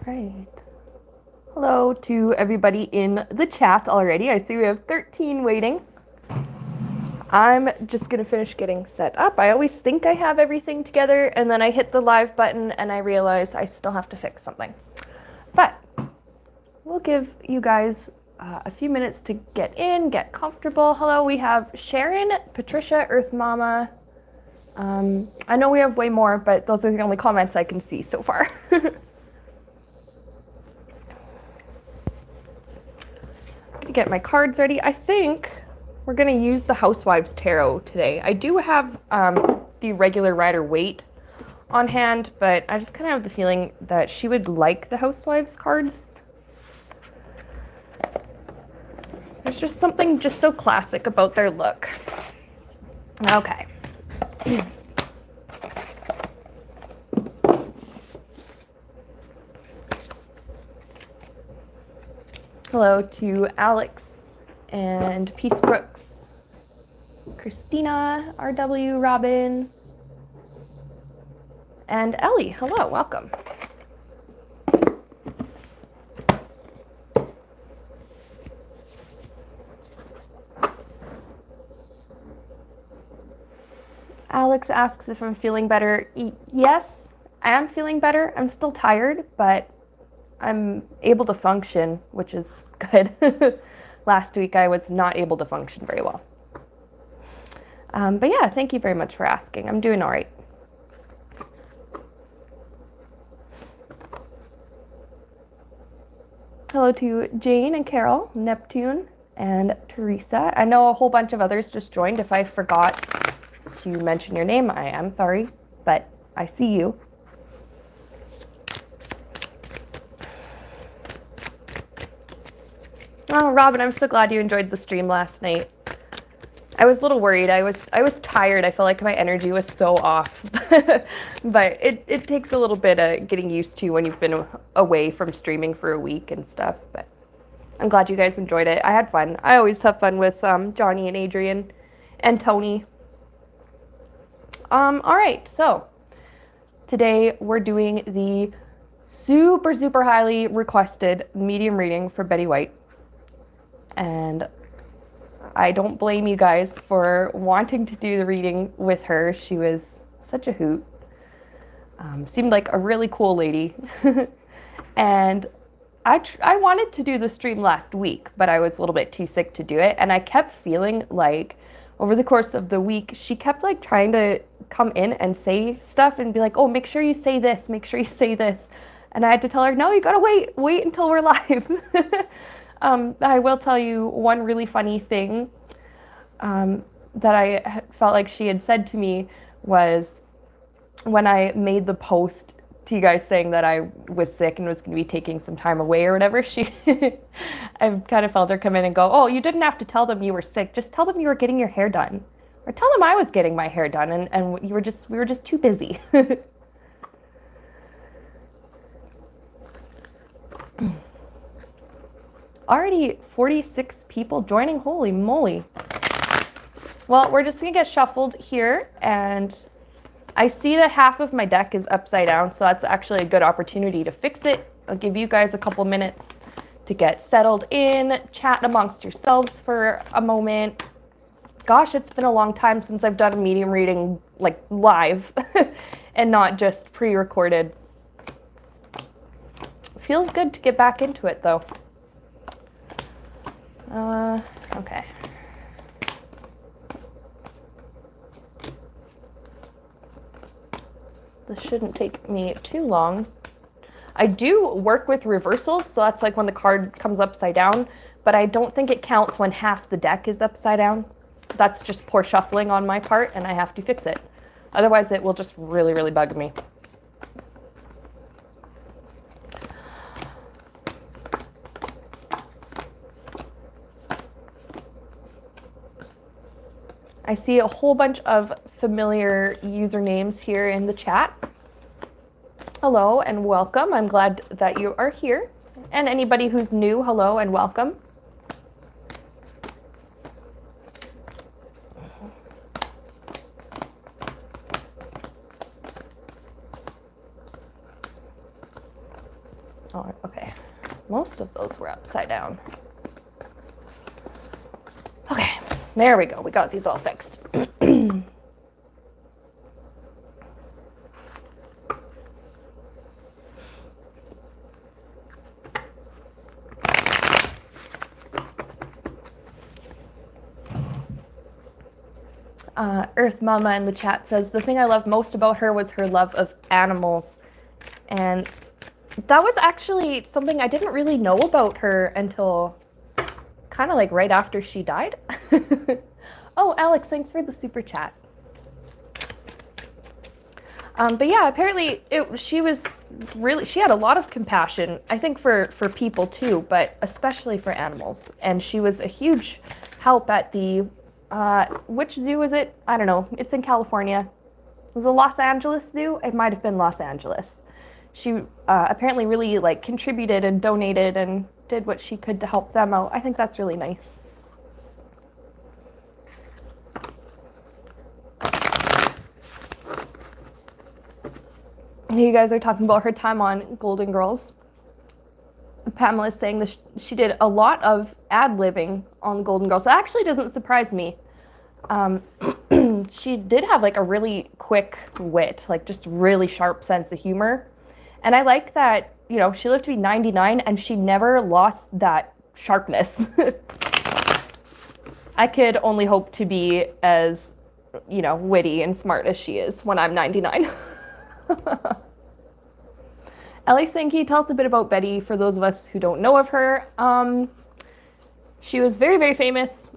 Right. Hello to everybody in the chat already. I see we have 13 waiting. I'm just gonna finish getting set up. I always think I have everything together and then I hit the live button and I realize I still have to fix something. But we'll give you guys a few minutes to get in, get comfortable. Hello, we have Sharon, Patricia, Earth Mama. I know we have way more, but those are the only comments I can see so far. Gonna get my cards ready. I think we're gonna use the Housewives Tarot today. I do have the regular Rider-Waite on hand, but I just kind of have the feeling that she would like the Housewives cards. There's just something just so classic about their look. Okay. Hello to Alex and Peace Brooks, Christina, RW, Robin, and Ellie. Hello, welcome. Alex asks if I'm feeling better. Yes, I am feeling better. I'm still tired, but I'm able to function, which is good. Last week I was not able to function very well. But yeah, thank you very much for asking. I'm doing all right. Hello to Jane and Carol, Neptune, and Teresa. I know a whole bunch of others just joined. If I forgot to mention your name, I am sorry, but I see you. Oh, Robin, I'm so glad you enjoyed the stream last night. I was a little worried. I was tired. I felt like my energy was so off. But it takes a little bit of getting used to when you've been away from streaming for a week and stuff. But I'm glad you guys enjoyed it. I had fun. I always have fun with Johnny and Adrian and Tony. All right, so today we're doing the super, super highly requested medium reading for Betty White. And I don't blame you guys for wanting to do the reading with her. She was such a hoot. Seemed like a really cool lady. And I wanted to do the stream last week, but I was a little bit too sick to do it. And I kept feeling like over the course of the week, she kept like trying to come in and say stuff and be like, oh, make sure you say this, make sure you say this. And I had to tell her, no, you gotta wait until we're live. I will tell you one really funny thing that I felt like she had said to me was when I made the post to you guys saying that I was sick and was going to be taking some time away or whatever, I kind of felt her come in and go, oh, you didn't have to tell them you were sick. Just tell them you were getting your hair done. Or tell them I was getting my hair done and we were just too busy. Already 46 people joining, holy moly. Well, we're just gonna get shuffled here, and I see that half of my deck is upside down, so that's actually a good opportunity to fix it. I'll give you guys a couple minutes to get settled in, chat amongst yourselves for a moment. Gosh, it's been a long time since I've done a medium reading like live and not just pre-recorded. Feels good to get back into it though. Okay. This shouldn't take me too long. I do work with reversals, so that's like when the card comes upside down, but I don't think it counts when half the deck is upside down. That's just poor shuffling on my part, and I have to fix it. Otherwise, it will just really, really bug me. I see a whole bunch of familiar usernames here in the chat. Hello and welcome. I'm glad that you are here. And anybody who's new, hello and welcome. Oh, okay. Most of those were upside down. Okay, there we go. We got these all fixed. Earth Mama in the chat says, the thing I loved most about her was her love of animals. And that was actually something I didn't really know about her until kind of like right after she died. Oh, Alex, thanks for the super chat. But yeah, apparently she had a lot of compassion, I think for people too, but especially for animals. And she was a huge help at the, which zoo is it? I don't know. It's in California. Was it Los Angeles Zoo? It might have been Los Angeles. She apparently really like contributed and donated and did what she could to help them out. I think that's really nice. You guys are talking about her time on Golden Girls. Pamela's saying that she did a lot of ad-libbing on Golden Girls. That actually doesn't surprise me. She did have like a really quick wit, like just really sharp sense of humor. And I like that, you know, she lived to be 99 and she never lost that sharpness. I could only hope to be as, you know, witty and smart as she is when I'm 99. Ellie's saying, can you tell us a bit about Betty for those of us who don't know of her? She was very, very famous.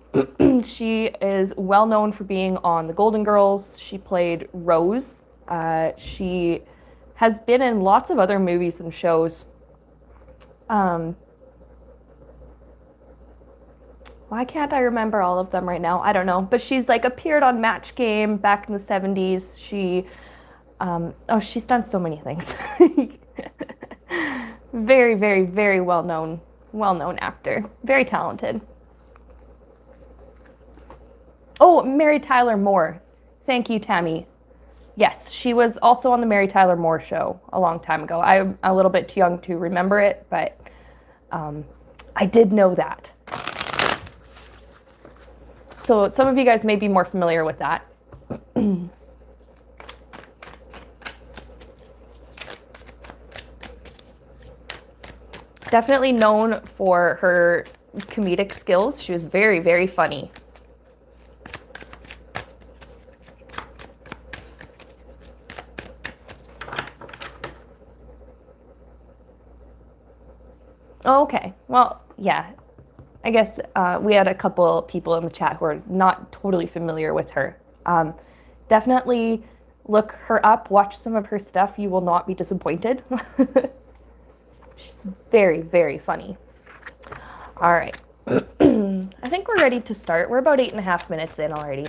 She is well known for being on the Golden Girls. She played Rose. She has been in lots of other movies and shows. Why can't I remember all of them right now? I don't know. But she's like appeared on Match Game back in the 70s. She, she's done so many things. Very, very, very well-known actor. Very talented. Oh, Mary Tyler Moore. Thank you, Tammy. Yes, she was also on the Mary Tyler Moore show a long time ago. I'm a little bit too young to remember it, but I did know that. So some of you guys may be more familiar with that. Definitely known for her comedic skills. She was very, very funny. Okay, well, yeah. I guess we had a couple people in the chat who are not totally familiar with her. Definitely look her up, watch some of her stuff. You will not be disappointed. She's very, very funny. All right. I think we're ready to start. We're about 8.5 minutes in already.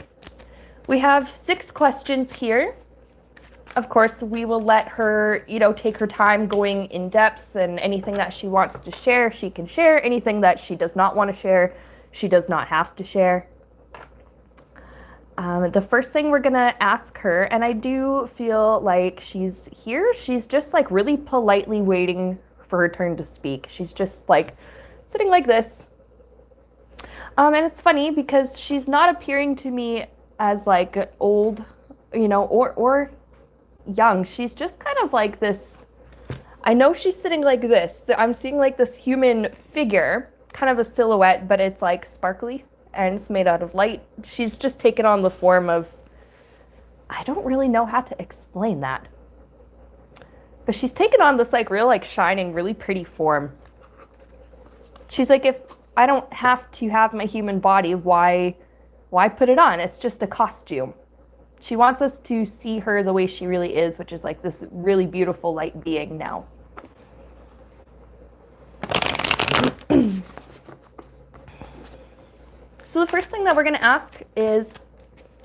We have 6 questions here. Of course, we will let her, you know, take her time going in depth, and anything that she wants to share, she can share. Anything that she does not want to share, she does not have to share. The first thing we're gonna ask her, and I do feel like she's here, she's just like really politely waiting for her turn to speak. She's just like sitting like this. And it's funny because she's not appearing to me as like old, you know, or young. She's just kind of like this. I know she's sitting like this. I'm seeing like this human figure, kind of a silhouette, but it's like sparkly and it's made out of light. She's just taken on the form of, I don't really know how to explain that. But she's taken on this like real like shining, really pretty form. She's like, if I don't have to have my human body, why put it on? It's just a costume. She wants us to see her the way she really is, which is like this really beautiful light being now. So the first thing that we're going to ask is,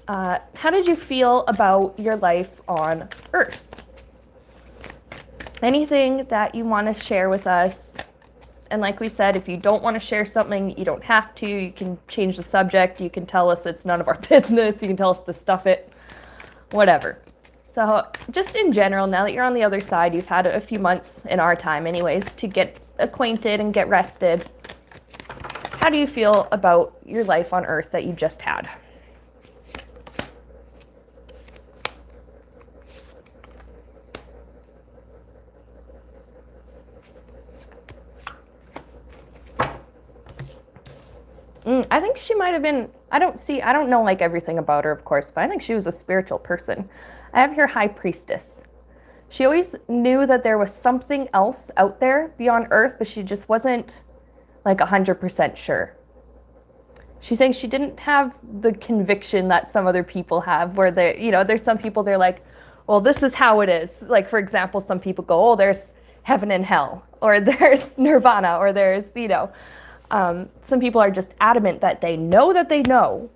how did you feel about your life on Earth? Anything that you want to share with us. And like we said, if you don't want to share something, you don't have to. You can change the subject. You can tell us it's none of our business. You can tell us to stuff it. Whatever. So just in general, now that you're on the other side, you've had a few months in our time anyways to get acquainted and get rested. How do you feel about your life on Earth that you just had? I think she might have been, I don't know like everything about her, of course, but I think she was a spiritual person. I have here High Priestess. She always knew that there was something else out there beyond Earth, but she just wasn't like 100% sure. She's saying she didn't have the conviction that some other people have, where they, there's some people they're like, well, this is how it is. Like, for example, some people go, oh, there's heaven and hell, or there's nirvana, or there's, some people are just adamant that they know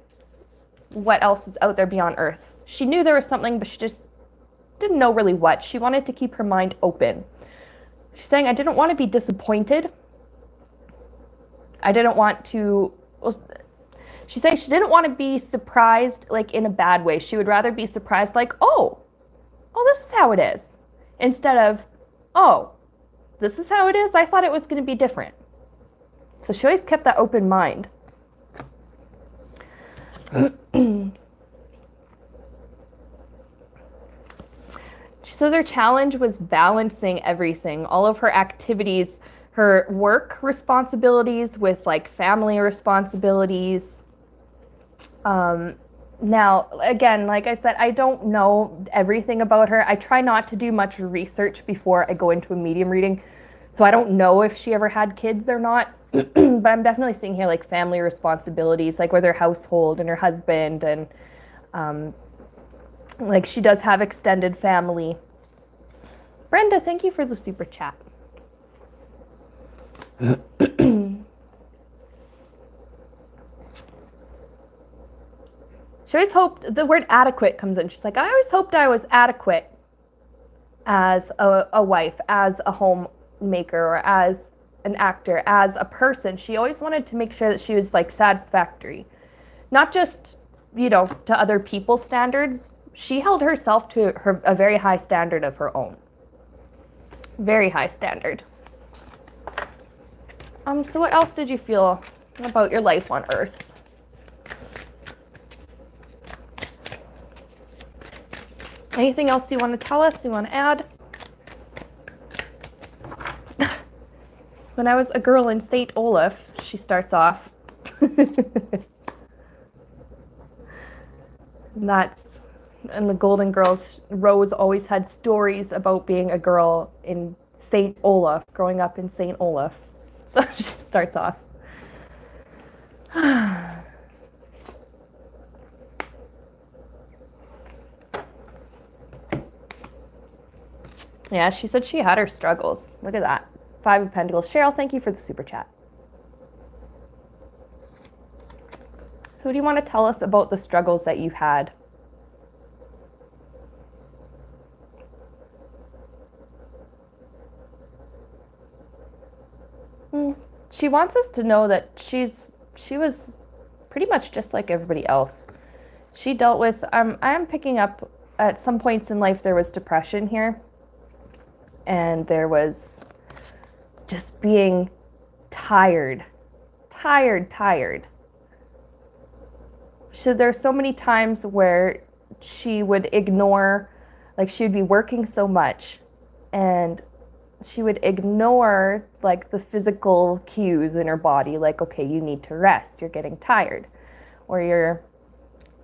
what else is out there beyond Earth. She knew there was something, but she just didn't know really what. She wanted to keep her mind open. She's saying, I didn't want to be disappointed. I didn't want to, she's saying she didn't want to be surprised like in a bad way. She would rather be surprised like, oh, this is how it is. Instead of, oh, this is how it is? I thought it was going to be different. So she always kept that open mind. She says her challenge was balancing everything, all of her activities, her work responsibilities with like family responsibilities. Now, again, like I said, I don't know everything about her. I try not to do much research before I go into a medium reading. So I don't know if she ever had kids or not. But I'm definitely seeing here like family responsibilities, like with her household and her husband, and like she does have extended family. Brenda, thank you for the super chat. She always hoped, the word adequate comes in. She's like, I always hoped I was adequate as a wife, as a homemaker, or as an actor, as a person. She always wanted to make sure that she was like satisfactory, not just to other people's standards. She held herself to a very high standard of her own, very high standard. So what else did you feel about your life on Earth? Anything else you want to tell us, you want to add? When I was a girl in St. Olaf, she starts off. And the Golden Girls, Rose always had stories about being a girl in St. Olaf, growing up in St. Olaf. So she starts off. Yeah, she said she had her struggles. Look at that. 5 of Pentacles. Cheryl, thank you for the super chat. So what do you want to tell us about the struggles that you had? She wants us to know that she was pretty much just like everybody else. She dealt with, I am picking up at some points in life there was depression here. And there was just being tired. So there's so many times where she would ignore, like she would be working so much and she would ignore like the physical cues in her body, like, okay, you need to rest, you're getting tired, or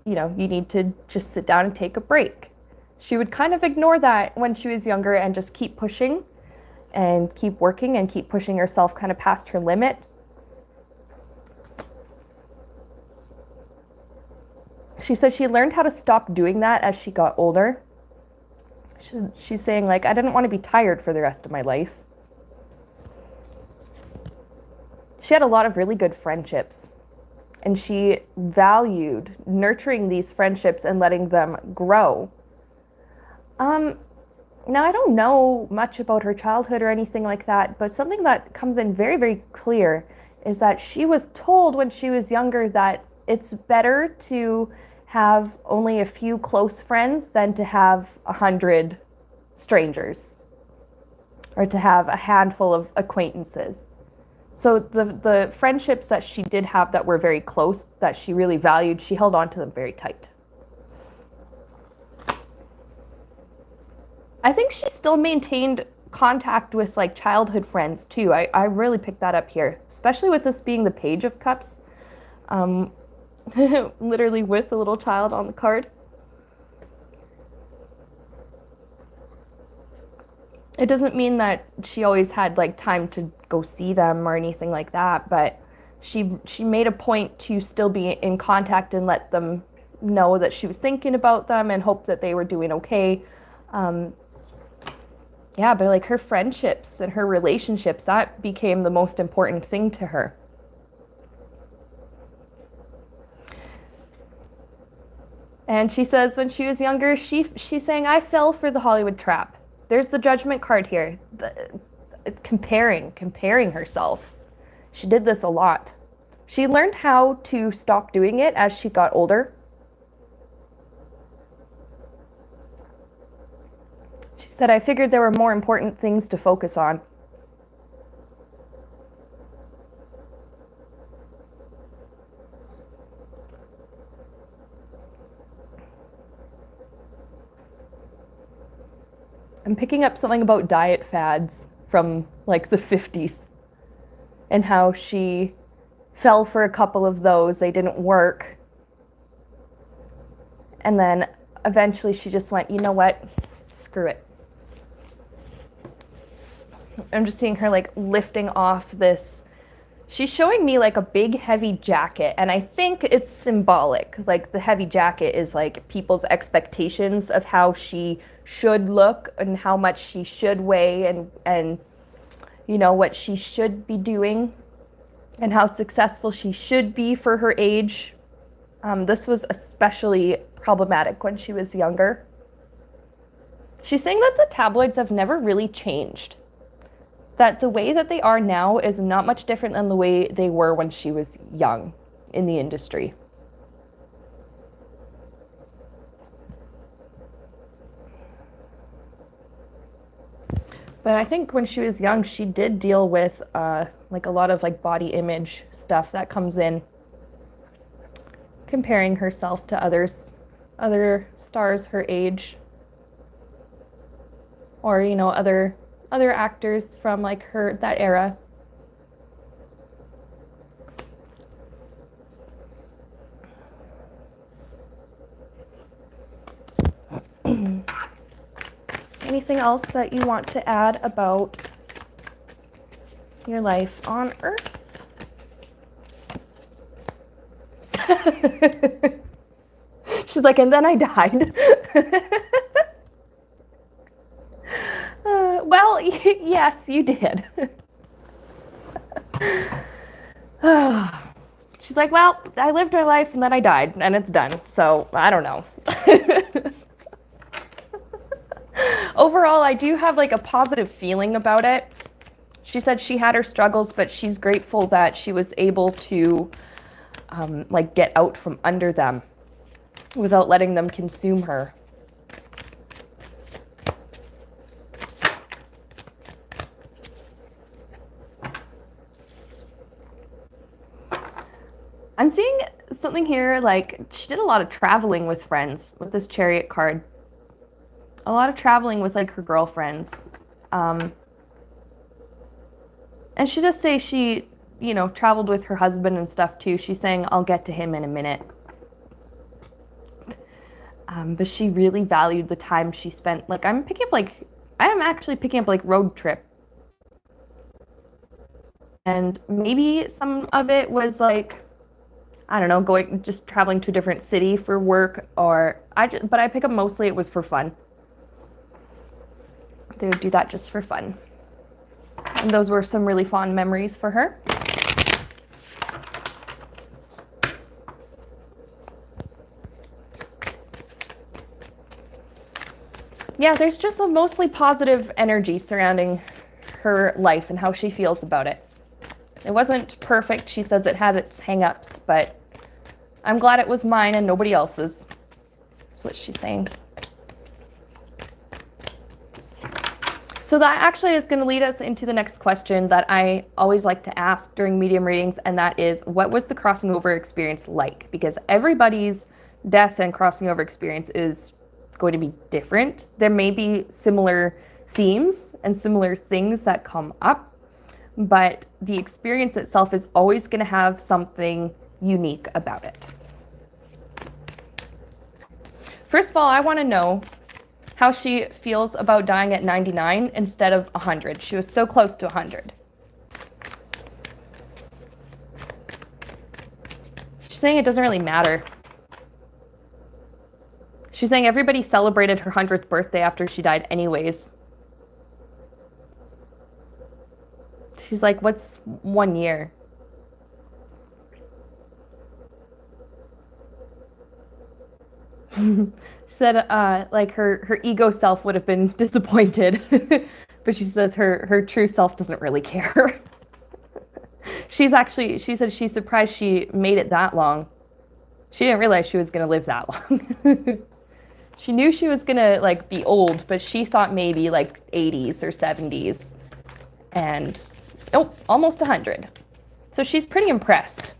you need to just sit down and take a break. She would kind of ignore that when she was younger and just keep pushing and keep working and keep pushing herself kind of past her limit. She said she learned how to stop doing that as she got older. She's saying, like, I didn't want to be tired for the rest of my life. She had a lot of really good friendships, and she valued nurturing these friendships and letting them grow. Now, I don't know much about her childhood or anything like that, but something that comes in very, very clear is that she was told when she was younger that it's better to have only a few close friends than to have 100 strangers or to have a handful of acquaintances. So the friendships that she did have that were very close, that she really valued, she held on to them very tight. I think she still maintained contact with like childhood friends too. I really picked that up here, especially with this being the Page of Cups. Literally with a little child on the card. It doesn't mean that she always had like time to go see them or anything like that, but she made a point to still be in contact and let them know that she was thinking about them and hope that they were doing okay. Yeah, but like her friendships and her relationships, that became the most important thing to her. And she says when she was younger, she's saying, I fell for the Hollywood trap. There's the Judgment card here. Comparing herself. She did this a lot. She learned how to stop doing it as she got older. She said, I figured there were more important things to focus on. I'm picking up something about diet fads from like the 50s and how she fell for a couple of those. They didn't work. And then eventually she just went, you know what? Screw it. I'm just seeing her like lifting off this. She's showing me like a big heavy jacket, and I think it's symbolic. Like the heavy jacket is like people's expectations of how she should look and how much she should weigh and you know what she should be doing and how successful she should be for her age. This was especially problematic when she was younger. She's saying that the tabloids have never really changed. That the way that they are now is not much different than the way they were when she was young in the industry. But I think when she was young, she did deal with like a lot of like body image stuff that comes in, comparing herself to other stars her age, or you know other actors from like that era. Anything else that you want to add about your life on Earth? She's like, and then I died. Well, yes, you did. She's like, well, I lived my life and then I died and it's done. So I don't know. Overall, I do have like a positive feeling about it. She said she had her struggles, but she's grateful that she was able to like get out from under them without letting them consume her. I'm seeing something here, like she did a lot of traveling with friends with this Chariot card. A lot of traveling with like her girlfriends. And she does say she, you know, traveled with her husband and stuff too. She's saying, I'll get to him in a minute. But she really valued the time she spent. Like I am actually picking up like road trip. And maybe some of it was like, I don't know, just traveling to a different city for work, but I pick up mostly it was for fun. They would do that just for fun. And those were some really fond memories for her. Yeah, there's just a mostly positive energy surrounding her life and how she feels about it. It wasn't perfect. She says it had its hang-ups, but I'm glad it was mine and nobody else's. That's what she's saying. So that actually is going to lead us into the next question that I always like to ask during medium readings, and that is, what was the crossing over experience like? Because everybody's death and crossing over experience is going to be different. There may be similar themes and similar things that come up, but the experience itself is always going to have something unique about it. First of all, I want to know how she feels about dying at 99 instead of 100. She was so close to 100. She's saying it doesn't really matter. She's saying everybody celebrated her 100th birthday after she died anyways. She's like, what's 1 year? She said, like her ego self would have been disappointed, but she says her true self doesn't really care. She said she's surprised she made it that long. She didn't realize she was gonna live that long. She knew she was gonna like be old, but she thought maybe like 80s or 70s, and almost 100. So she's pretty impressed.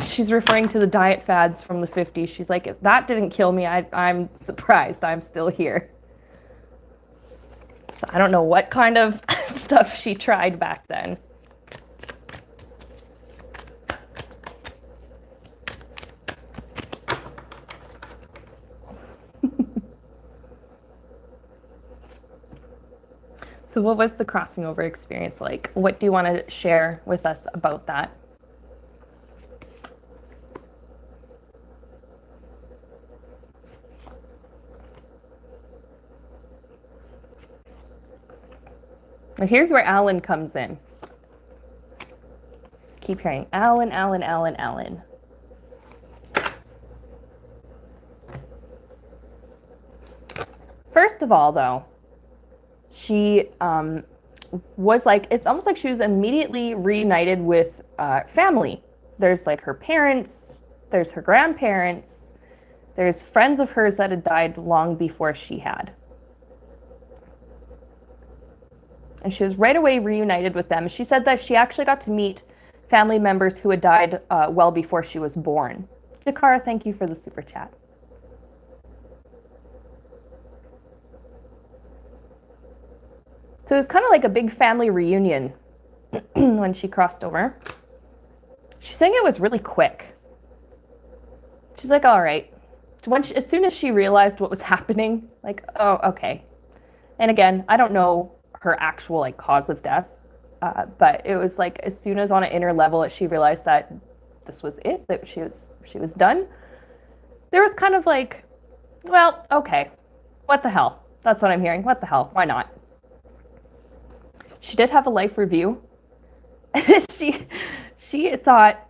She's referring to the diet fads from the 50s. She's like, if that didn't kill me, I'm surprised I'm still here. So I don't know what kind of stuff she tried back then. So what was the crossing over experience like? What do you want to share with us about that? Now here's where Alan comes in. Keep hearing Alan, Alan, Alan, Alan. First of all, though, she was like, it's almost like she was immediately reunited with family. There's like her parents, there's her grandparents, there's friends of hers that had died long before she had. And she was right away reunited with them. She said that she actually got to meet family members who had died well before she was born. Jakara, thank you for the super chat. So it was kind of like a big family reunion when she crossed over. She's saying it was really quick. She's like, all right. As soon as she realized what was happening, like, oh, okay. And again, I don't know her actual like cause of death, but it was like as soon as on an inner level she realized that this was it, that she was done, there was kind of like, well, okay, what the hell? That's what I'm hearing. What the hell? Why not? She did have a life review. she thought,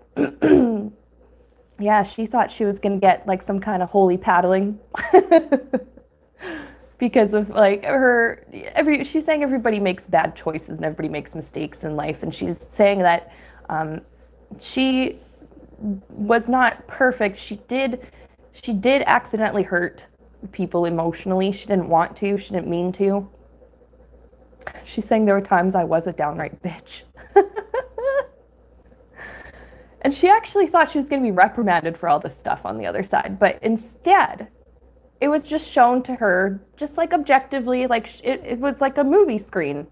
yeah, she thought she was gonna get like some kind of holy paddling. Because of like she's saying everybody makes bad choices and everybody makes mistakes in life, and she's saying that she was not perfect. She did accidentally hurt people emotionally. She didn't want to. She didn't mean to. She's saying there were times I was a downright bitch. And she actually thought she was going to be reprimanded for all this stuff on the other side, but instead it was just shown to her, just like objectively, like it was like a movie screen,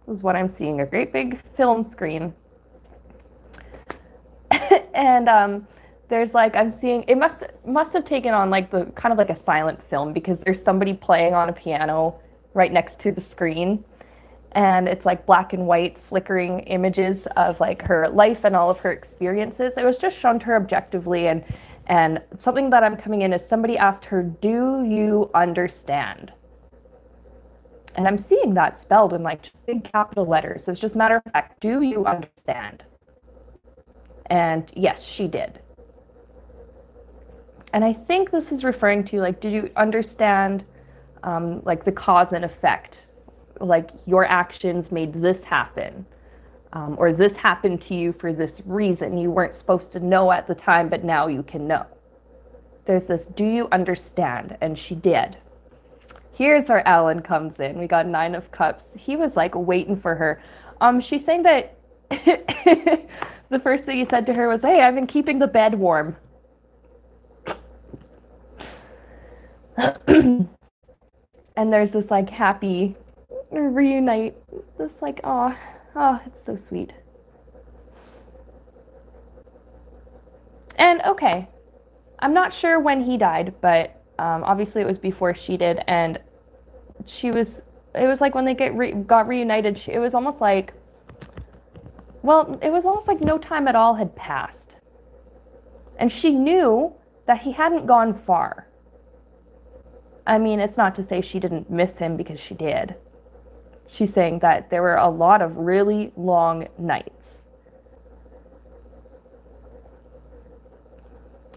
is what I'm seeing, a great big film screen. And there's like, I'm seeing, it must have taken on like the kind of like a silent film, because there's somebody playing on a piano right next to the screen. And it's like black and white flickering images of like her life and all of her experiences. It was just shown to her objectively, and something that I'm coming in is somebody asked her, do you understand? And I'm seeing that spelled in like just big capital letters. It's just matter of fact, do you understand? And yes, she did. And I think this is referring to like, did you understand like the cause and effect? Like your actions made this happen. or this happened to you for this reason. You weren't supposed to know at the time, but now you can know. There's this, do you understand? And she did. Here's where Alan comes in. We got 9 of Cups. He was like waiting for her. She's saying that the first thing he said to her was, hey, I've been keeping the bed warm. And there's this like happy reunite. This like, oh, it's so sweet. And okay, I'm not sure when he died, but obviously it was before she did, and it was like when they got reunited, it was almost like, well, it was almost like no time at all had passed. And she knew that he hadn't gone far. I mean, it's not to say she didn't miss him, because she did. She's saying that there were a lot of really long nights.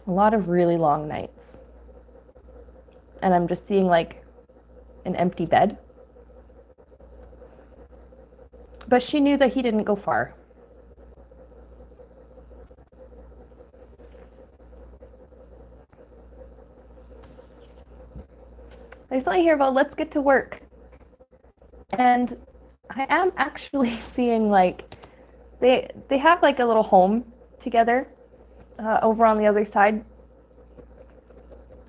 A lot of really long nights. And I'm just seeing like an empty bed. But she knew that he didn't go far. There's something here about let's get to work. And I am actually seeing like they have like a little home together over on the other side.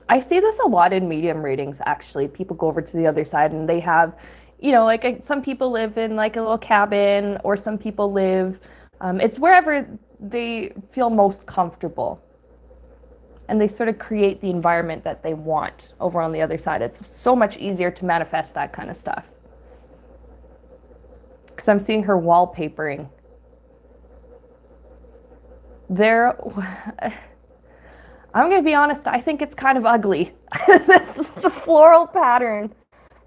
I see this a lot in medium readings, actually. People go over to the other side and they have, you know, like some people live in like a little cabin, or some people live, it's wherever they feel most comfortable. And they sort of create the environment that they want over on the other side. It's so much easier to manifest that kind of stuff. Because I'm seeing her wallpapering. I'm going to be honest, I think it's kind of ugly. This is a floral pattern.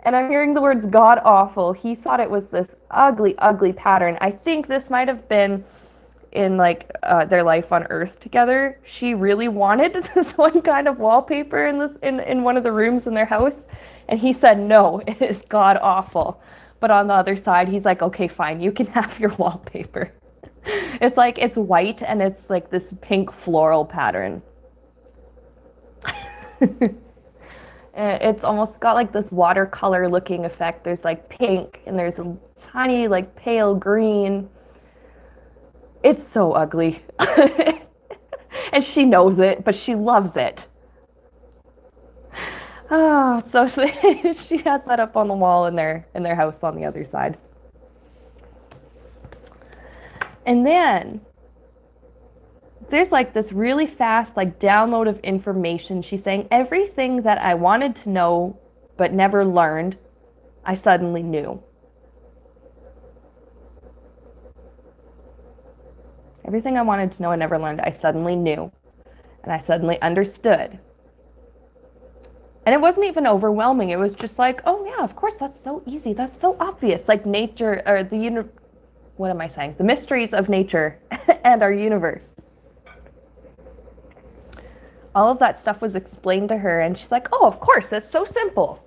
And I'm hearing the words god awful. He thought it was this ugly, ugly pattern. I think this might have been in like their life on Earth together. She really wanted this one kind of wallpaper in one of the rooms in their house. And he said, no, it is god awful. But on the other side, he's like, okay, fine, you can have your wallpaper. It's like, it's white and it's like this pink floral pattern. It's almost got like this watercolor looking effect. There's like pink and there's a tiny like pale green. It's so ugly. And she knows it, but she loves it. Oh, so she has that up on the wall in their house on the other side. And then there's like this really fast like download of information. She's saying everything that I wanted to know but never learned, I suddenly knew. Everything I wanted to know and never learned, I suddenly knew. And I suddenly understood. And it wasn't even overwhelming. It was just like, oh yeah, of course, that's so easy. That's so obvious. Like nature, or what am I saying? The mysteries of nature and our universe. All of that stuff was explained to her, and she's like, oh, of course, it's so simple.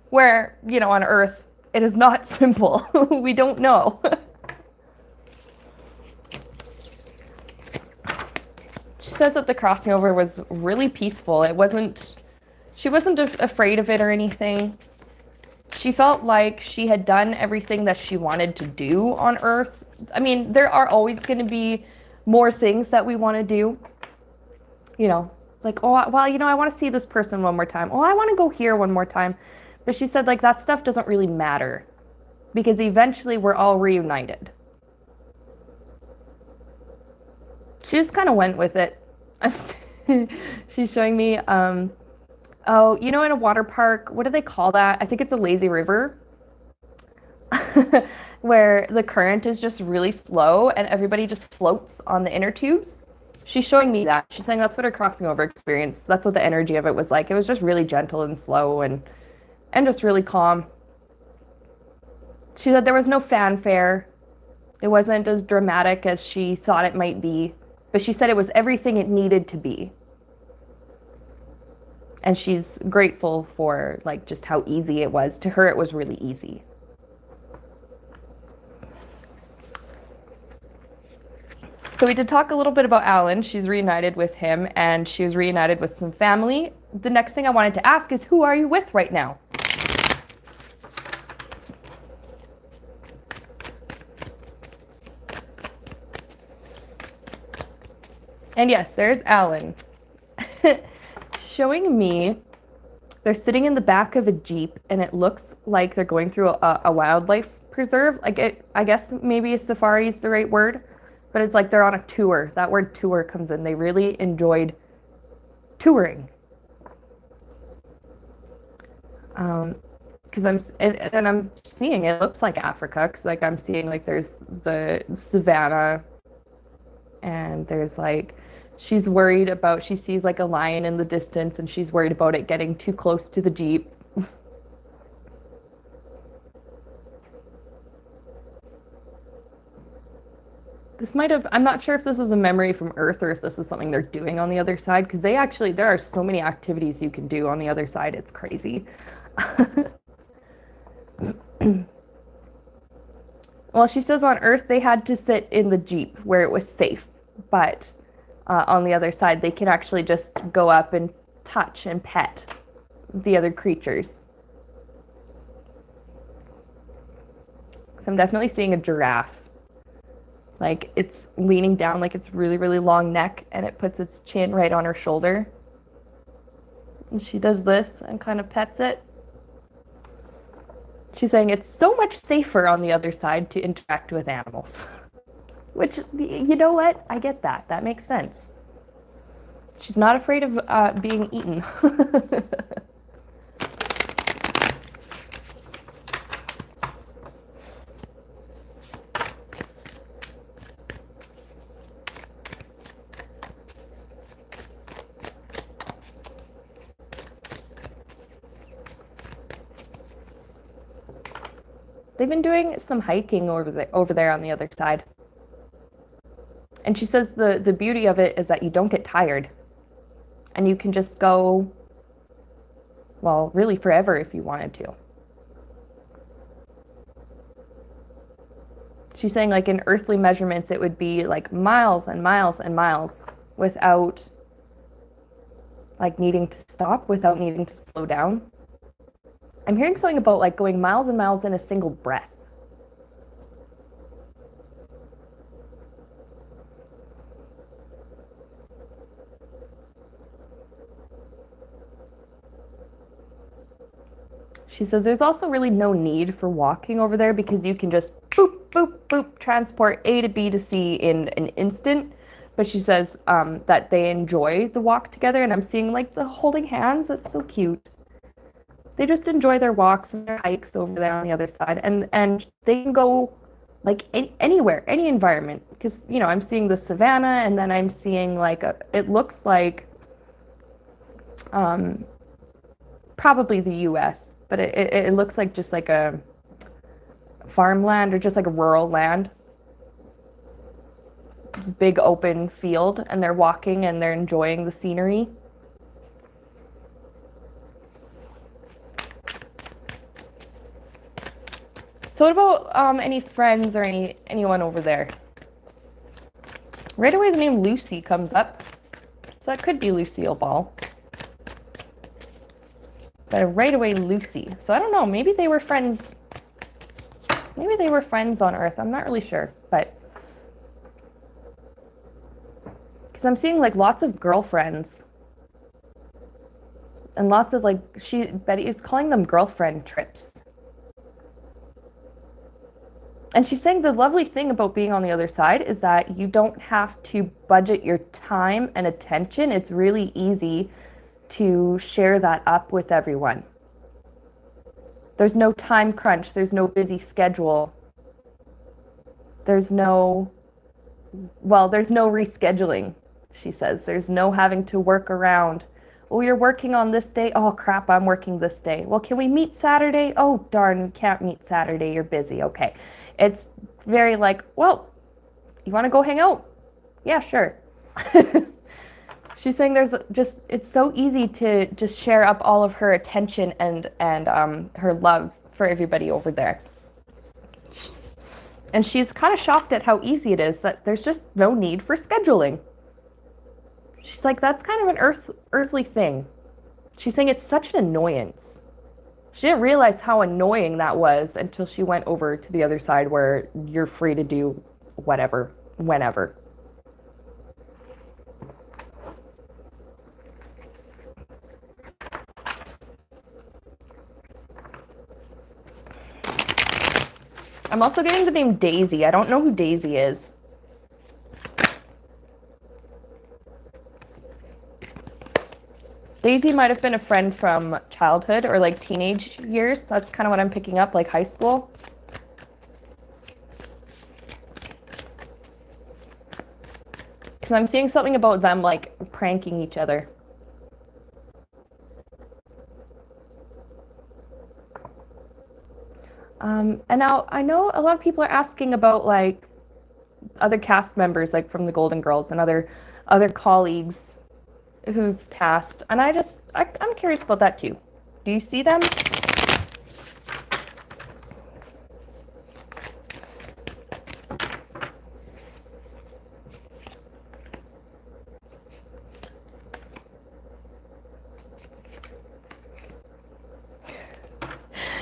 Where, you know, on Earth, it is not simple. We don't know. She says that the crossing over was really peaceful. She wasn't afraid of it or anything. She felt like she had done everything that she wanted to do on Earth. I mean, there are always going to be more things that we want to do. You know, like, oh, well, you know, I want to see this person one more time. Oh, I want to go here one more time. But she said, like, that stuff doesn't really matter because eventually we're all reunited. She just kind of went with it. She's showing me, oh, you know, in a water park, what do they call that? I think it's a lazy river. Where the current is just really slow and everybody just floats on the inner tubes. She's showing me that. She's saying that's what her crossing over experience, that's what the energy of it was like. It was just really gentle and slow and just really calm. She said there was no fanfare. It wasn't as dramatic as she thought it might be. But she said it was everything it needed to be. And she's grateful for like just how easy it was. To her, it was really easy. So we did talk a little bit about Alan. She's reunited with him, and she was reunited with some family. The next thing I wanted to ask is, who are you with right now? And yes, there's Alan. Showing me they're sitting in the back of a Jeep, and it looks like they're going through a wildlife preserve. I guess maybe a safari is the right word, but it's like they're on a tour. That word tour comes in. They really enjoyed touring. Because I'm seeing it looks like Africa, because like I'm seeing like there's the savannah, and there's like she's worried about, she sees like a lion in the distance, and she's worried about it getting too close to the Jeep. This might have, I'm not sure if this is a memory from Earth or if this is something they're doing on the other side, because they actually, there are so many activities you can do on the other side, it's crazy. Well, she says on Earth they had to sit in the Jeep where it was safe, but on the other side they can actually just go up and touch and pet the other creatures. So I'm definitely seeing a giraffe. Like it's leaning down, like it's really, really long neck, and it puts its chin right on her shoulder. And she does this and kind of pets it. She's saying it's so much safer on the other side to interact with animals. Which, you know what? I get that. That makes sense. She's not afraid of being eaten. They've been doing some hiking over there on the other side. And she says the beauty of it is that you don't get tired. And you can just go, well, really forever if you wanted to. She's saying like in earthly measurements, it would be like miles and miles and miles without like needing to stop, without needing to slow down. I'm hearing something about like going miles and miles in a single breath. She says there's also really no need for walking over there because you can just boop, boop, boop, transport A to B to C in an instant. But she says that they enjoy the walk together, and I'm seeing like the holding hands. That's so cute. They just enjoy their walks and their hikes over there on the other side, and they can go like anywhere, any environment. Because you know, I'm seeing the savannah, and then I'm seeing like it looks like probably the U.S., but it looks like just like a farmland or just like a rural land. This big open field, and they're walking and they're enjoying the scenery. So what about any friends or anyone over there? Right away the name Lucy comes up. So that could be Lucille Ball. But right away Lucy. So I don't know, maybe they were friends. Maybe they were friends on Earth. I'm not really sure, but because I'm seeing like lots of girlfriends. And lots of like Betty is calling them girlfriend trips. And she's saying the lovely thing about being on the other side is that you don't have to budget your time and attention. It's really easy to share that up with everyone. There's no time crunch. There's no busy schedule. There's no rescheduling, she says. There's no having to work around. Oh, you're working on this day? Oh, crap, I'm working this day. Well, can we meet Saturday? Oh, darn, we can't meet Saturday. You're busy. Okay. It's very like, well, you want to go hang out? Yeah, sure. She's saying it's so easy to just share up all of her attention and her love for everybody over there. And she's kind of shocked at how easy it is, that there's just no need for scheduling. She's like, that's kind of an earthly thing. She's saying it's such an annoyance. She didn't realize how annoying that was until she went over to the other side where you're free to do whatever, whenever. I'm also getting the name Daisy. I don't know who Daisy is. Daisy might have been a friend from childhood or like teenage years. That's kind of what I'm picking up, like high school. Because I'm seeing something about them like pranking each other. And now I know a lot of people are asking about like other cast members, like from the Golden Girls and other colleagues who've passed, and I'm curious about that too. Do you see them?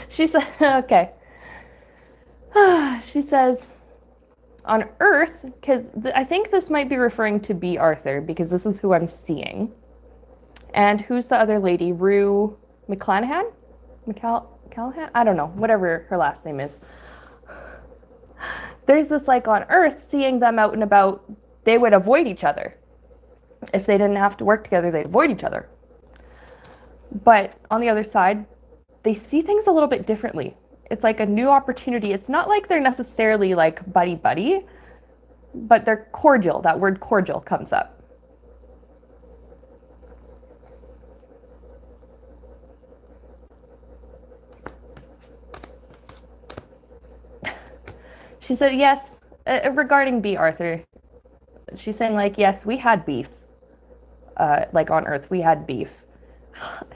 She said, okay. She says, on Earth, because I think this might be referring to B. Arthur, because this is who I'm seeing. And who's the other lady? Rue McClanahan? McCallahan? I don't know, whatever her last name is. There's this, like, on Earth, seeing them out and about, they would avoid each other. If they didn't have to work together, they'd avoid each other. But on the other side, they see things a little bit differently. It's like a new opportunity. It's not like they're necessarily like buddy-buddy, but they're cordial. That word cordial comes up. She said, yes, regarding B. Arthur, she's saying like, yes, we had beef. Like on Earth, we had beef.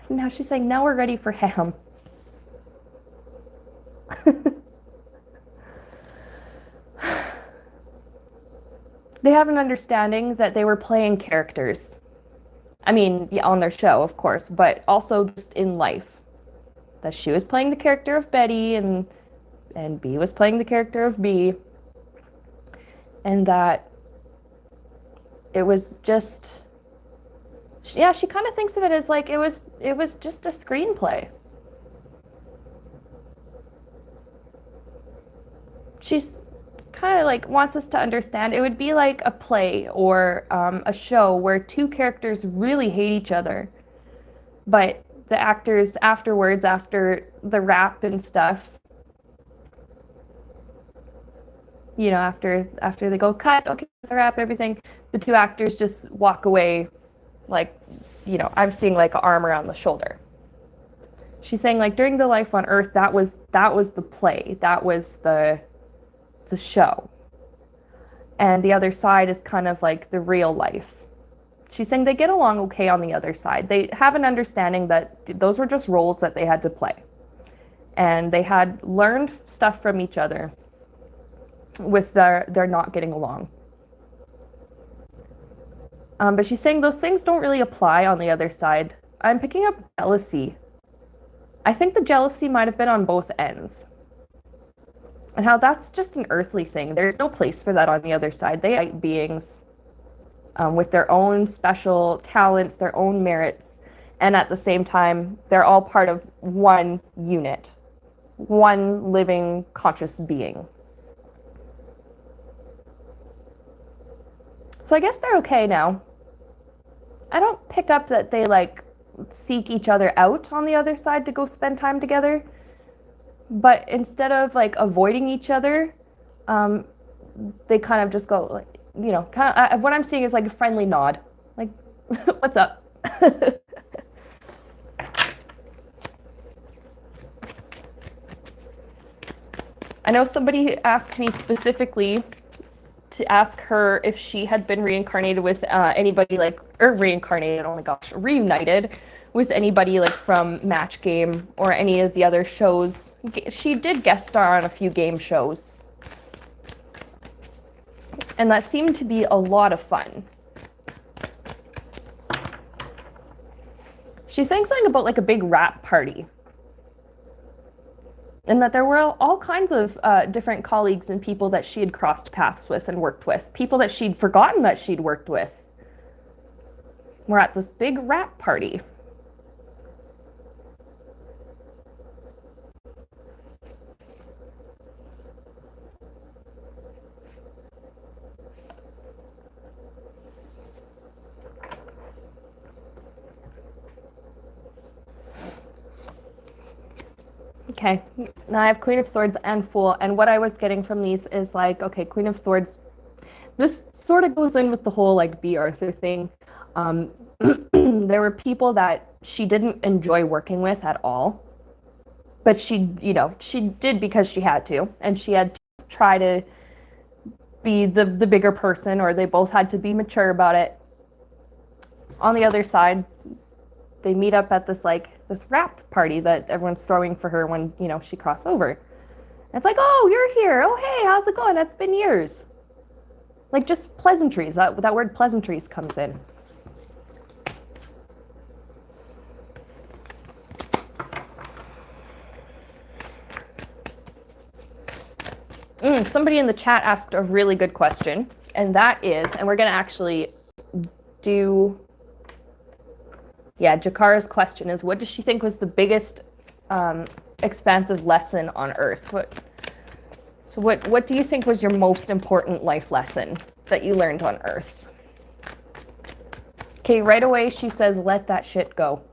Now she's saying, now we're ready for ham. They have an understanding that they were playing characters. I mean, yeah, on their show, of course, but also just in life. That she was playing the character of Betty and B was playing the character of B. And that it was just, yeah, she kind of thinks of it as like it was just a screenplay. She's kind of like wants us to understand it would be like a play or a show where two characters really hate each other, but the actors afterwards, after the rap and stuff, you know, after they go cut, okay, the rap, everything, the two actors just walk away like, you know, I'm seeing like an arm around the shoulder. She's saying like during the life on Earth, that was the play, that was the show. And the other side is kind of like the real life. She's saying they get along okay on the other side. They have an understanding that those were just roles that they had to play. And they had learned stuff from each other with their not getting along. But she's saying those things don't really apply on the other side. I'm picking up jealousy. I think the jealousy might have been on both ends. And how that's just an earthly thing. There's no place for that on the other side. They are beings with their own special talents, their own merits, and at the same time, they're all part of one unit, one living, conscious being. So I guess they're okay now. I don't pick up that they like seek each other out on the other side to go spend time together. But instead of like avoiding each other, they kind of just go like, you know, kind of what I'm seeing is like a friendly nod, like, what's up? I know somebody asked me specifically to ask her if she had been reincarnated with anybody like, or reincarnated, oh my gosh, reunited with anybody like from Match Game or any of the other shows. She did guest star on a few game shows. And that seemed to be a lot of fun. She's saying something about like a big rap party. And that there were all kinds of different colleagues and people that she had crossed paths with and worked with. People that she'd forgotten that she'd worked with were at this big rap party. Okay, now I have Queen of Swords and Fool, and what I was getting from these is like, okay, Queen of Swords, this sort of goes in with the whole like B. Arthur thing. There were people that she didn't enjoy working with at all, but she did because she had to, and she had to try to be the bigger person, or they both had to be mature about it. On the other side, they meet up at this rap party that everyone's throwing for her when, she crossed over. And it's like, oh, you're here. Oh, hey, how's it going? It's been years. Like just pleasantries. That word pleasantries comes in. Somebody in the chat asked a really good question, and that is, and we're going to actually do, Jakara's question is, what does she think was the biggest expansive lesson on Earth? What do you think was your most important life lesson that you learned on Earth? Okay, right away she says, let that shit go.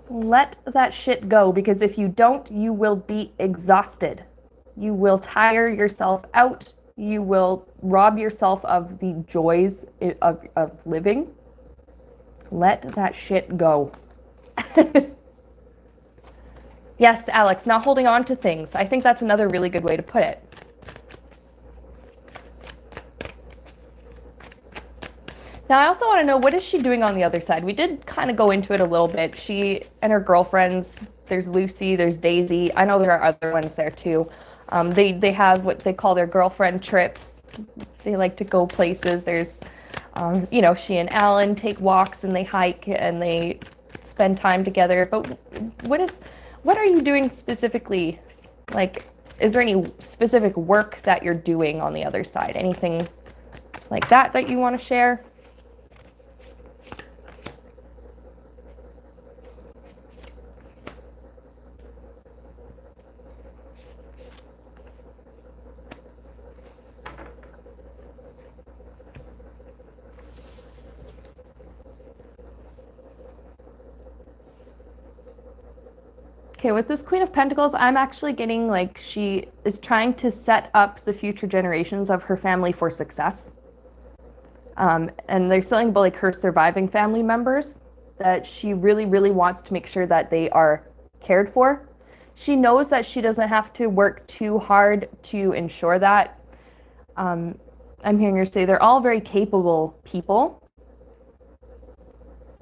Let that shit go, because if you don't, you will be exhausted. You will tire yourself out. You will rob yourself of the joys of living. Let that shit go. Yes, Alex, not holding on to things. I think that's another really good way to put it. Now, I also want to know, what is she doing on the other side? We did kind of go into it a little bit. She and her girlfriends, there's Lucy, there's Daisy. I know there are other ones there too. They have what they call their girlfriend trips. They like to go places. There's, she and Alan take walks and they hike and they spend time together. But what are you doing specifically? Like, is there any specific work that you're doing on the other side? Anything like that you want to share? Okay, with this Queen of Pentacles, I'm actually getting like she is trying to set up the future generations of her family for success. And there's something about like her surviving family members that she really, really wants to make sure that they are cared for. She knows that she doesn't have to work too hard to ensure that. I'm hearing her say they're all very capable people,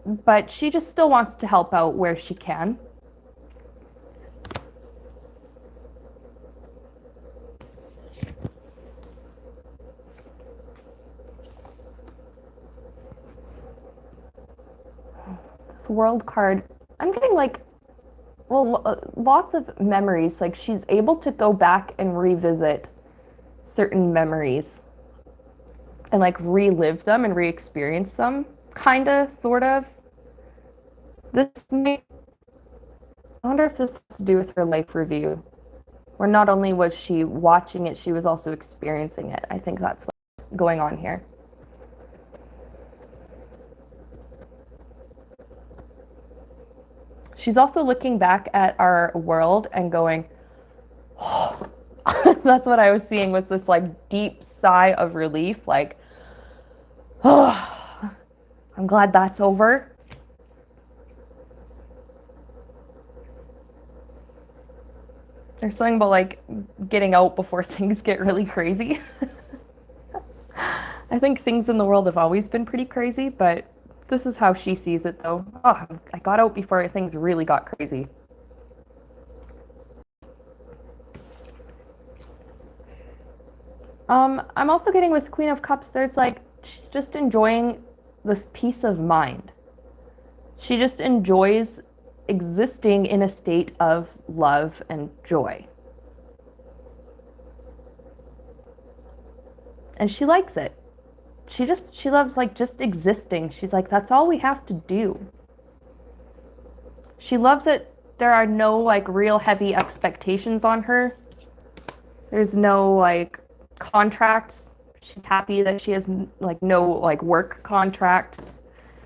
but she just still wants to help out where she can. World card, I'm getting like, lots of memories. Like she's able to go back and revisit certain memories and like relive them and re-experience them, kinda, sort of. I wonder if this has to do with her life review, where not only was she watching it, she was also experiencing it. I think that's what's going on here. She's also looking back at our world and going, oh. That's what I was seeing, was this like deep sigh of relief, like, oh, I'm glad that's over. There's something about like getting out before things get really crazy. I think things in the world have always been pretty crazy, but this is how she sees it, though. Oh, I got out before things really got crazy. I'm also getting with Queen of Cups, there's like, she's just enjoying this peace of mind. She just enjoys existing in a state of love and joy. And she likes it. She loves like just existing. She's like, that's all we have to do. She loves it. There are no like real heavy expectations on her. There's no like contracts. She's happy that she has like no like work contracts.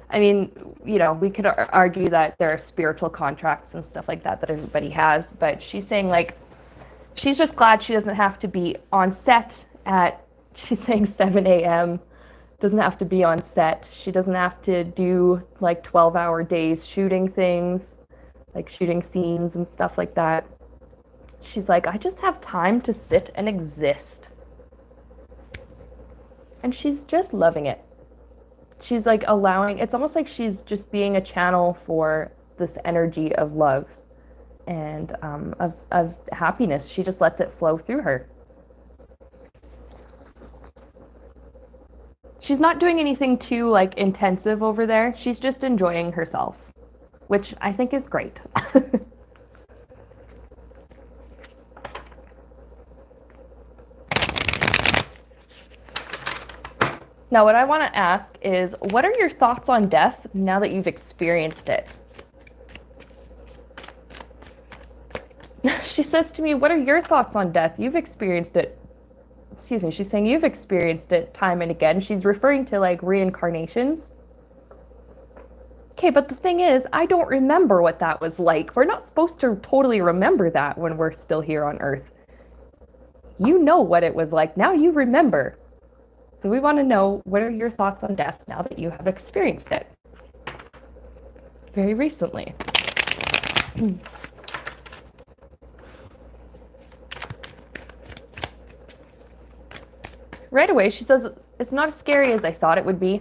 I mean, we could argue that there are spiritual contracts and stuff like that everybody has, but she's saying like she's just glad she doesn't have to be on set at, she's saying 7 a.m. Doesn't have to be on set. She doesn't have to do like 12-hour days shooting things, like shooting scenes and stuff like that. She's like, I just have time to sit and exist. And she's just loving it. She's like it's almost like she's just being a channel for this energy of love and of happiness. She just lets it flow through her. She's not doing anything too like intensive over there. She's just enjoying herself, which I think is great. Now, what I want to ask is, what are your thoughts on death now that you've experienced it? She says to me, what are your thoughts on death? You've experienced it. Excuse me, she's saying you've experienced it time and again. She's referring to like reincarnations. Okay, but the thing is, I don't remember what that was like. We're not supposed to totally remember that when we're still here on Earth. You know what it was like. Now you remember. So we want to know, what are your thoughts on death now that you have experienced it? Very recently. Right away, she says, it's not as scary as I thought it would be.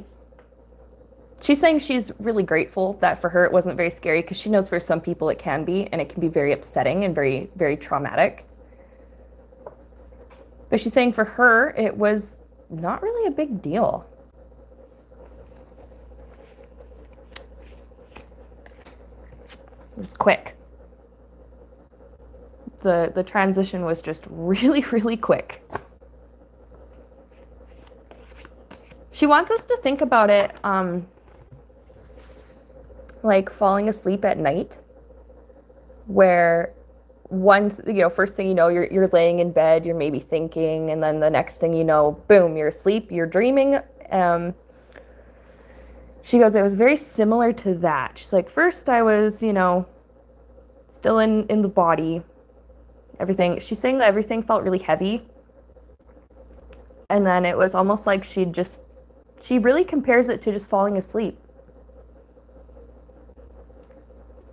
She's saying she's really grateful that for her it wasn't very scary, because she knows for some people it can be, and it can be very upsetting and very, very traumatic. But she's saying for her, it was not really a big deal. It was quick. The transition was just really, really quick. She wants us to think about it like falling asleep at night, where first thing you know, you're laying in bed, you're maybe thinking, and then the next thing you know, boom, you're asleep, you're dreaming. She goes, it was very similar to that. She's like, first I was, still in the body, everything. She's saying that everything felt really heavy. And then it was almost like she really compares it to just falling asleep.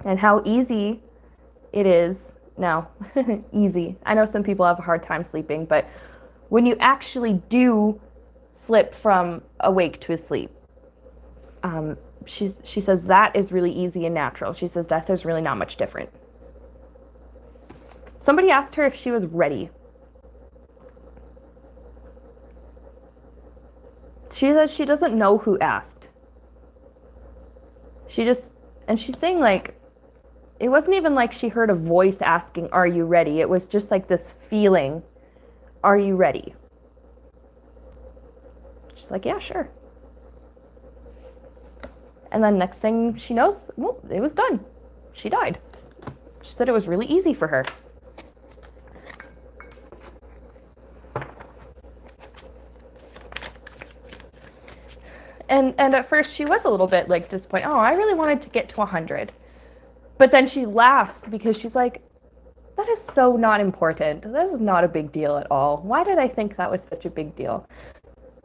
And how easy it is now. Easy. I know some people have a hard time sleeping, but when you actually do slip from awake to asleep, she says that is really easy and natural. She says death is really not much different. Somebody asked her if she was ready. She says she doesn't know who asked. And she's saying like, it wasn't even like she heard a voice asking, are you ready? It was just like this feeling, are you ready? She's like, yeah, sure. And then next thing she knows, well, it was done. She died. She said it was really easy for her. And at first she was a little bit like disappointed. Oh, I really wanted to get to 100. But then she laughs because she's like, that is so not important. That is not a big deal at all. Why did I think that was such a big deal?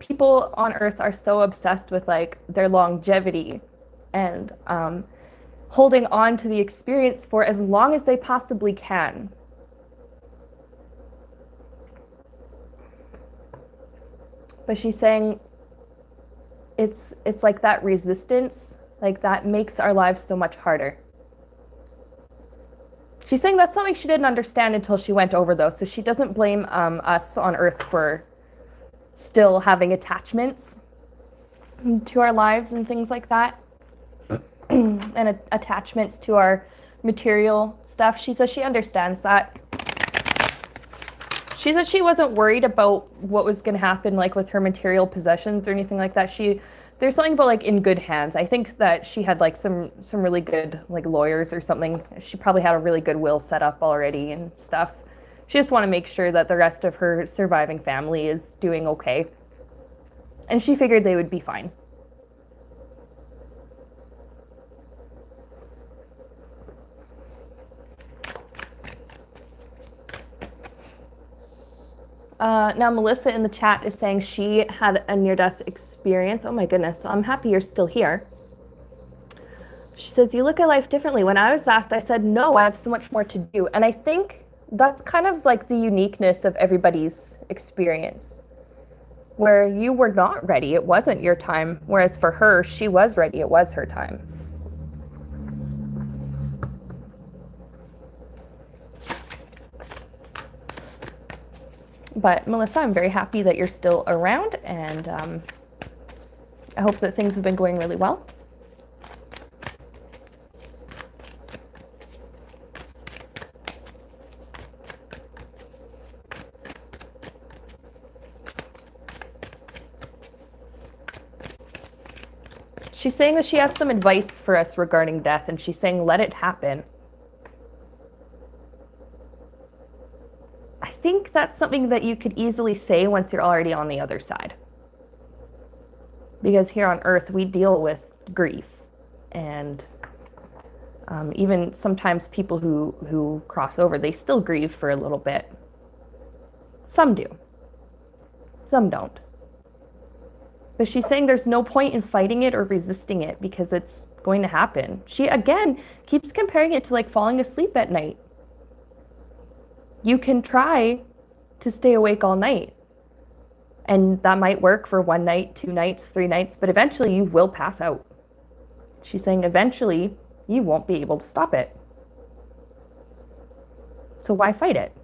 People on Earth are so obsessed with like their longevity and holding on to the experience for as long as they possibly can. But she's saying it's like that resistance, like that makes our lives so much harder. She's saying that's something she didn't understand until she went over, though, so she doesn't blame us on Earth for still having attachments to our lives and things like that, and attachments to our material stuff. She says she understands that. She said she wasn't worried about what was going to happen, like with her material possessions or anything like that. There's something about like in good hands. I think that she had like some really good like lawyers or something. She probably had a really good will set up already and stuff. She just want to make sure that the rest of her surviving family is doing okay. And she figured they would be fine. Now Melissa in the chat is saying she had a near-death experience. Oh my goodness, I'm happy you're still here. She says, you look at life differently. When I was asked, I said, no, I have so much more to do. And I think that's kind of like the uniqueness of everybody's experience, where you were not ready. It wasn't your time. Whereas for her, she was ready. It was her time. But Melissa, I'm very happy that you're still around, and I hope that things have been going really well. She's saying that she has some advice for us regarding death, and she's saying, let it happen. I think that's something that you could easily say once you're already on the other side. Because here on Earth, we deal with grief. And even sometimes people who cross over, they still grieve for a little bit. Some do. Some don't. But she's saying there's no point in fighting it or resisting it because it's going to happen. She, again, keeps comparing it to like falling asleep at night. You can try to stay awake all night. And that might work for 1 night, 2 nights, 3 nights, but eventually you will pass out. She's saying eventually you won't be able to stop it. So why fight it?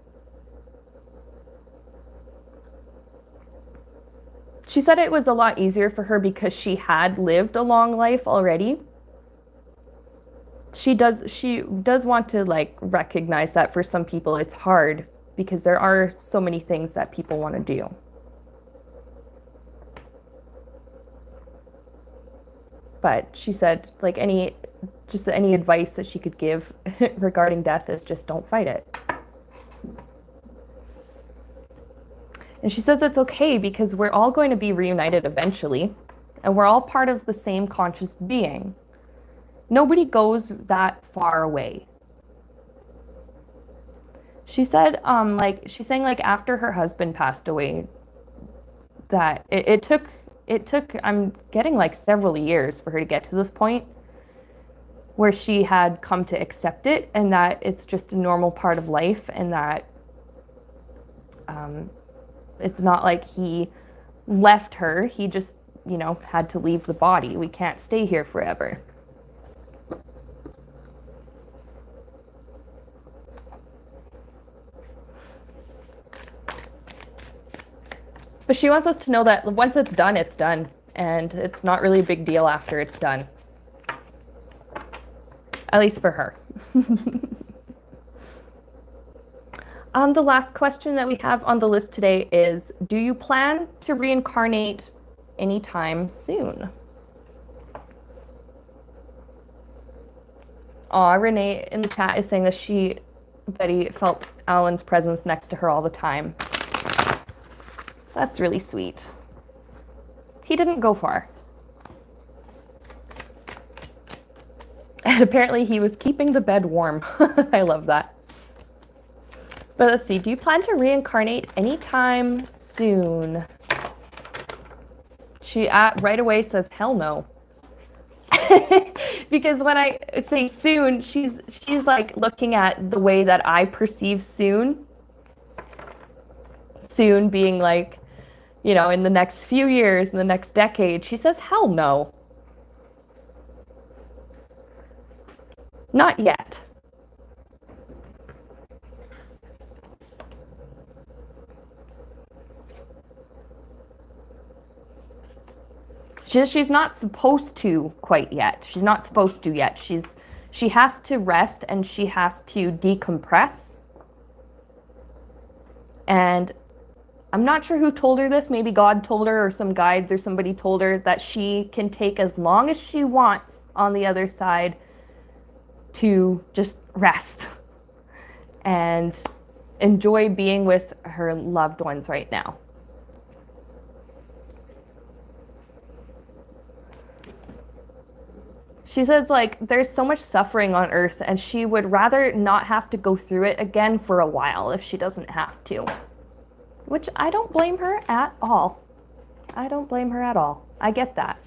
She said it was a lot easier for her because she had lived a long life already. She does want to like recognize that for some people it's hard because there are so many things that people want to do. But she said like any advice that she could give regarding death is just don't fight it. And she says it's okay because we're all going to be reunited eventually, and we're all part of the same conscious being. Nobody goes that far away. She said, she's saying like after her husband passed away, that it took, I'm getting like several years for her to get to this point where she had come to accept it and that it's just a normal part of life and that it's not like he left her. He just, had to leave the body. We can't stay here forever. But she wants us to know that once it's done, and it's not really a big deal after it's done. At least for her. The last question that we have on the list today is, do you plan to reincarnate anytime soon? Renee in the chat is saying that Betty felt Alan's presence next to her all the time. That's really sweet. He didn't go far. And apparently he was keeping the bed warm. I love that. But let's see, do you plan to reincarnate anytime soon? She right away says, hell no. Because when I say soon, she's like looking at the way that I perceive soon. Soon being like, in the next few years, in the next decade. She says, hell no. Not yet. She's not supposed to quite yet. She's not supposed to yet. She has to rest and she has to decompress. And I'm not sure who told her this. Maybe God told her, or some guides or somebody told her that she can take as long as she wants on the other side to just rest and enjoy being with her loved ones right now. She says, like, there's so much suffering on Earth, and she would rather not have to go through it again for a while if she doesn't have to. Which I don't blame her at all. I don't blame her at all. I get that.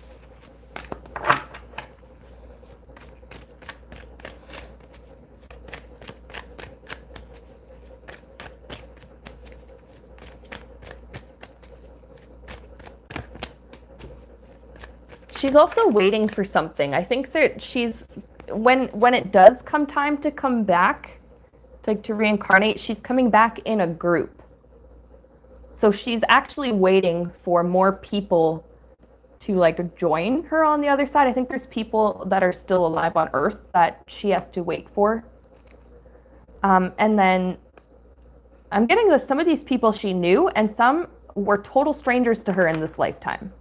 She's also waiting for something. I think that she's, when it does come time to come back, like to reincarnate, she's coming back in a group. So she's actually waiting for more people to like join her on the other side. I think there's people that are still alive on Earth that she has to wait for. And then I'm getting that some of these people she knew, and some were total strangers to her in this lifetime.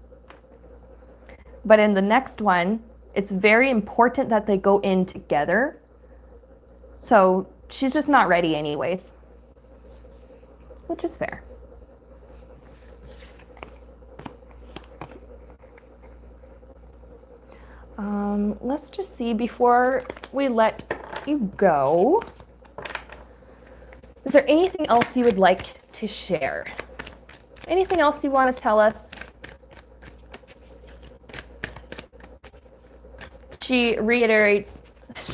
But in the next one, it's very important that they go in together. So she's just not ready anyways, which is fair. Let's just see before we let you go. Is there anything else you would like to share? Anything else you want to tell us? She reiterates,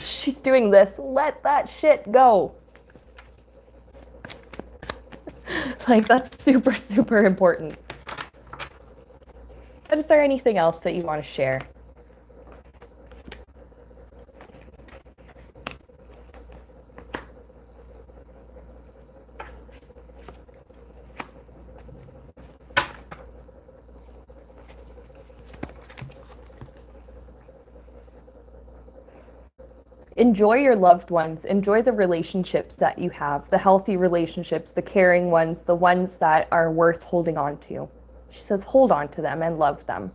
she's doing this, let that shit go. Like, that's super, super important. But is there anything else that you want to share? Enjoy your loved ones. Enjoy the relationships that you have, the healthy relationships, the caring ones, the ones that are worth holding on to. She says, hold on to them and love them.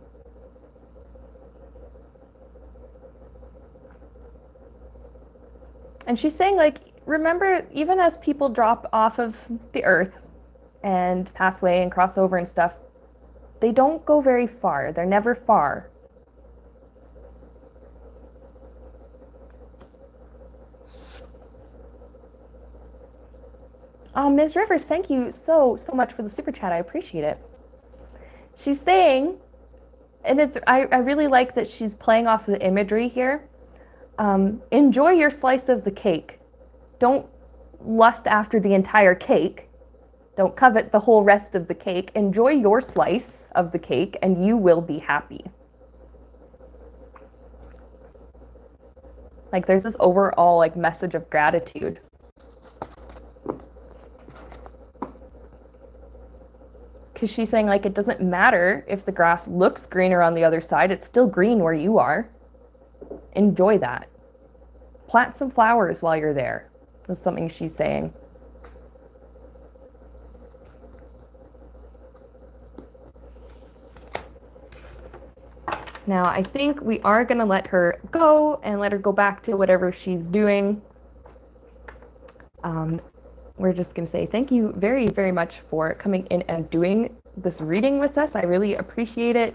And she's saying, like, remember, even as people drop off of the earth and pass away and cross over and stuff, they don't go very far. They're never far. Ms. Rivers, thank you so much for the super chat. I appreciate it. She's saying, and I really like that she's playing off the imagery here. Enjoy your slice of the cake. Don't lust after the entire cake. Don't covet the whole rest of the cake. Enjoy your slice of the cake and you will be happy. Like, there's this overall like message of gratitude. Because she's saying, like, it doesn't matter if the grass looks greener on the other side, it's still green where you are. Enjoy that. Plant some flowers while you're there. That's something she's saying. Now, I think we are going to let her go and let her go back to whatever she's doing. We're just going to say thank you very, very much for coming in and doing this reading with us. I really appreciate it.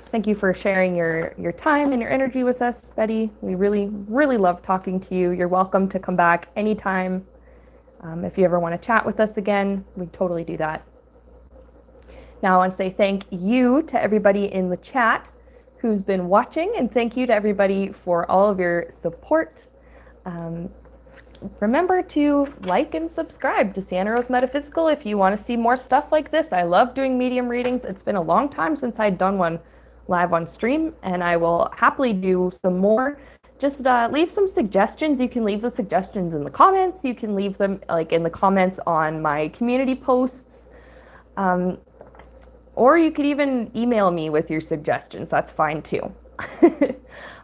Thank you for sharing your time and your energy with us, Betty. We really, really love talking to you. You're welcome to come back anytime. If you ever want to chat with us again, we totally do that. Now I want to say thank you to everybody in the chat who's been watching, and thank you to everybody for all of your support. Remember to like and subscribe to Sienna Rose Metaphysical if you want to see more stuff like this. I love doing medium readings. It's been a long time since I'd done one live on stream, and I will happily do some more. Just leave some suggestions. You can leave the suggestions in the comments. You can leave them like in the comments on my community posts. Or you could even email me with your suggestions. That's fine too.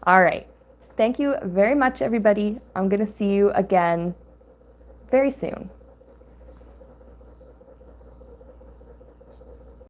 All right. Thank you very much, everybody. I'm going to see you again very soon.